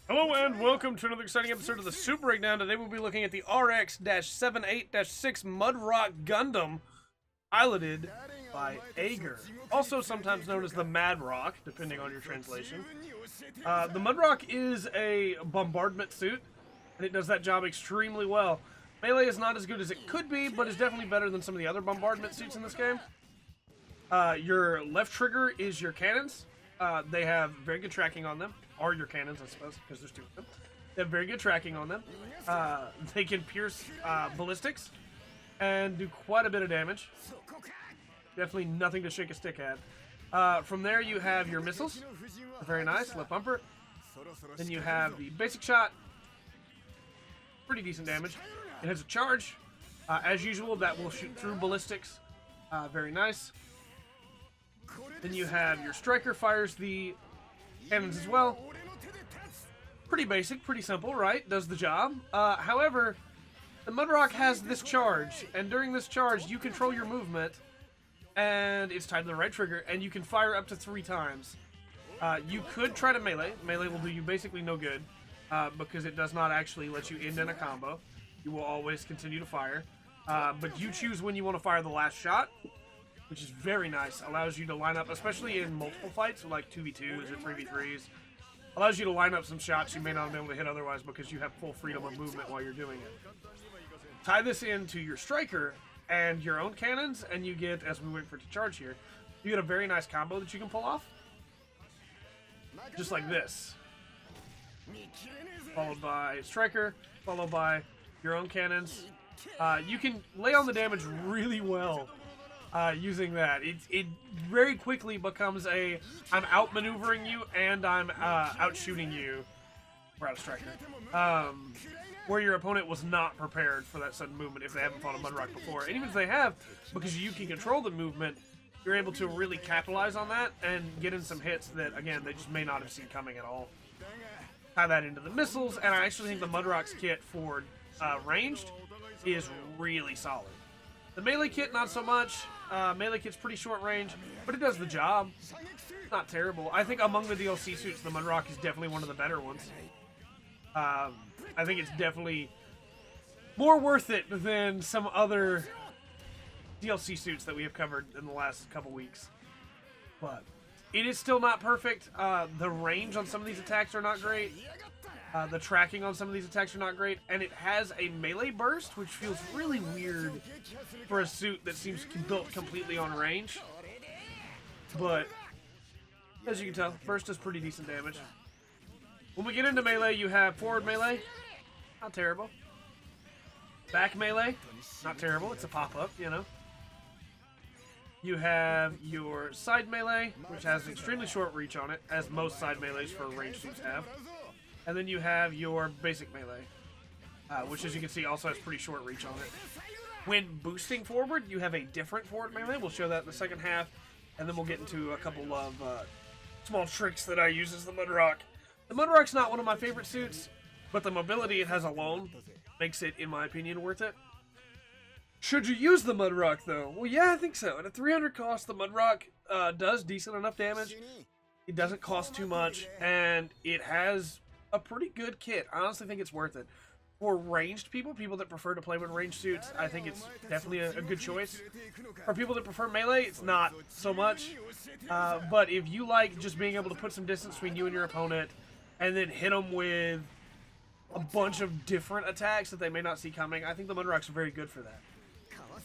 Hello and welcome to another exciting episode of the Super Breakdown. Today we'll be looking at the RX-78-6 Mudrock Gundam, piloted by Ager, also sometimes known as the Madrock, depending on your translation. The Mudrock is a bombardment suit, and it does that job extremely well. Melee is not as good as it could be, but is definitely better than some of the other bombardment suits in this game. Your left trigger is your cannons. They have very good tracking on them. Or your cannons, I suppose, because there's two of them. They have very good tracking on them. They can pierce ballistics and do quite a bit of damage. Definitely nothing to shake a stick at. From there, you have your missiles. Very nice, left bumper. Then you have the basic shot. Pretty decent damage. It has a charge. As usual, that will shoot through ballistics. Very nice. Then you have your striker, fires the cannons as well. Pretty basic, pretty simple, right? Does the job. However, the Mudrock has this charge, and during this charge, you control your movement, and it's tied to the right trigger, and you can fire up to 3 times. You could try to melee. Melee will do you basically no good, because it does not actually let you end in a combo. You will always continue to fire. But you choose when you want to fire the last shot, which is very nice. Allows you to line up, especially in multiple fights, like 2v2s or 3v3s. Allows you to line up some shots you may not be able to hit otherwise because you have full freedom of movement while you're doing it. Tie this into your striker and your own cannons, and you get, as we wait for it to charge here, you get a very nice combo that you can pull off. Just like this. Followed by striker, followed by your own cannons. You can lay on the damage really well. Using that. It very quickly becomes a I'm outmaneuvering you and I'm outshooting you. We're out of striker. Where your opponent was not prepared for that sudden movement if they haven't fought a Mudrock before. And even if they have, because you can control the movement, you're able to really capitalize on that and get in some hits that, again, they just may not have seen coming at all. Tie that into the missiles, and I actually think the Mudrock's kit for ranged is really solid. The melee kit, not so much. Melee kit's pretty short range, but it does the job. Not terrible. I think among the DLC suits, the Mudrock is definitely one of the better ones. I think it's definitely more worth it than some other DLC suits that we have covered in the last couple weeks. But it is still not perfect. The range on some of these attacks are not great. The tracking on some of these attacks are not great, and it has a melee burst, which feels really weird for a suit that seems built completely on range. But, as you can tell, burst does pretty decent damage. When we get into melee, you have forward melee, not terrible. Back melee, not terrible, it's a pop-up, you know. You have your side melee, which has an extremely short reach on it, as most side melees for ranged suits have. And then you have your basic melee, which, as you can see, also has pretty short reach on it. When boosting forward, you have a different forward melee. We'll show that in the second half, and then we'll get into a couple of small tricks that I use as the Mudrock. The Mudrock's not one of my favorite suits, but the mobility it has alone makes it, in my opinion, worth it. Should you use the Mudrock, though? Well, yeah, I think so. At a 300 cost, the Mudrock does decent enough damage. It doesn't cost too much, and it has a pretty good kit. I honestly think it's worth it. For ranged people that prefer to play with ranged suits, I think it's definitely a good choice. For people that prefer melee, it's not so much. But if you like just being able to put some distance between you and your opponent, and then hit them with a bunch of different attacks that they may not see coming, I think the Mudrock's very good for that.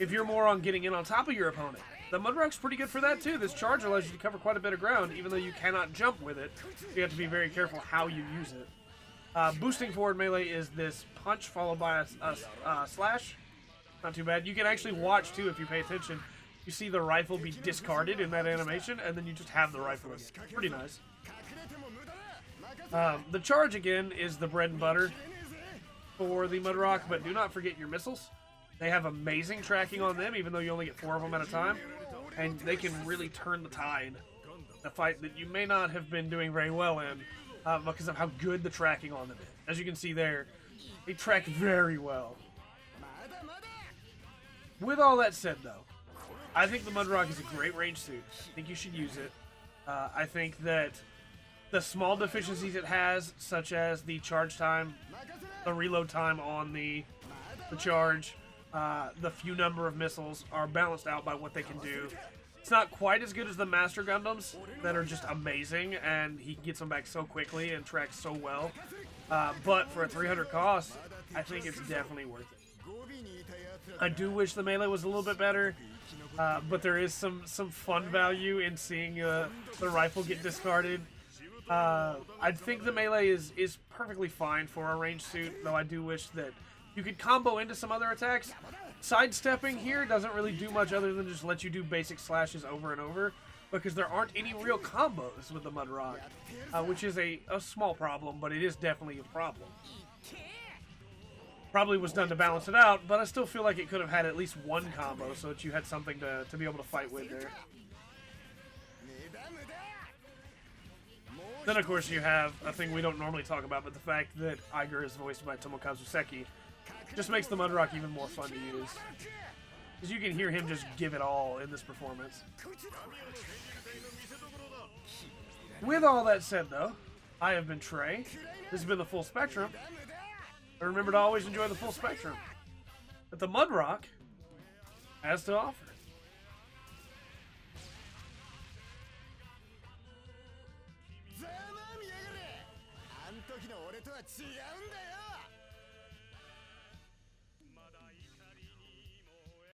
If you're more on getting in on top of your opponent, the Mudrock's pretty good for that too. This charge allows you to cover quite a bit of ground, even though you cannot jump with it. You have to be very careful how you use it. Boosting forward melee is this punch followed by a slash. Not too bad. You can actually watch too if you pay attention. You see the rifle be discarded in that animation, and then you just have the rifle again. Pretty nice. The charge again is the bread and butter for the Mudrock, but do not forget your missiles. They have amazing tracking on them, even though you only get 4 of them at a time, and they can really turn the tide. A fight that you may not have been doing very well in. Because of how good the tracking on them is. As you can see there, they track very well. With all that said, though, I think the Mudrock is a great range suit. I think you should use it. I think that the small deficiencies it has, such as the charge time, the reload time on the charge, the few number of missiles, are balanced out by what they can do. It's not quite as good as the Master Gundams that are just amazing, and he gets them back so quickly and tracks so well. But for a 300 cost, I think it's definitely worth it. I do wish the melee was a little bit better, but there is some fun value in seeing the rifle get discarded. I think the melee is perfectly fine for a ranged suit, though I do wish that you could combo into some other attacks. Sidestepping here doesn't really do much other than just let you do basic slashes over and over, because there aren't any real combos with the Mudrock, which is a small problem, but it is definitely a problem. Probably was done to balance it out, but I still feel like it could have had at least one combo so that you had something to be able to fight with there. Then, of course, you have a thing we don't normally talk about, but the fact that Iger is voiced by Tomokazu Seki just makes the Mudrock even more fun to use. Because you can hear him just give it all in this performance. With all that said, though, I have been Trey. This has been the Full Spectrum. And remember to always enjoy the full spectrum that the Mudrock has to offer.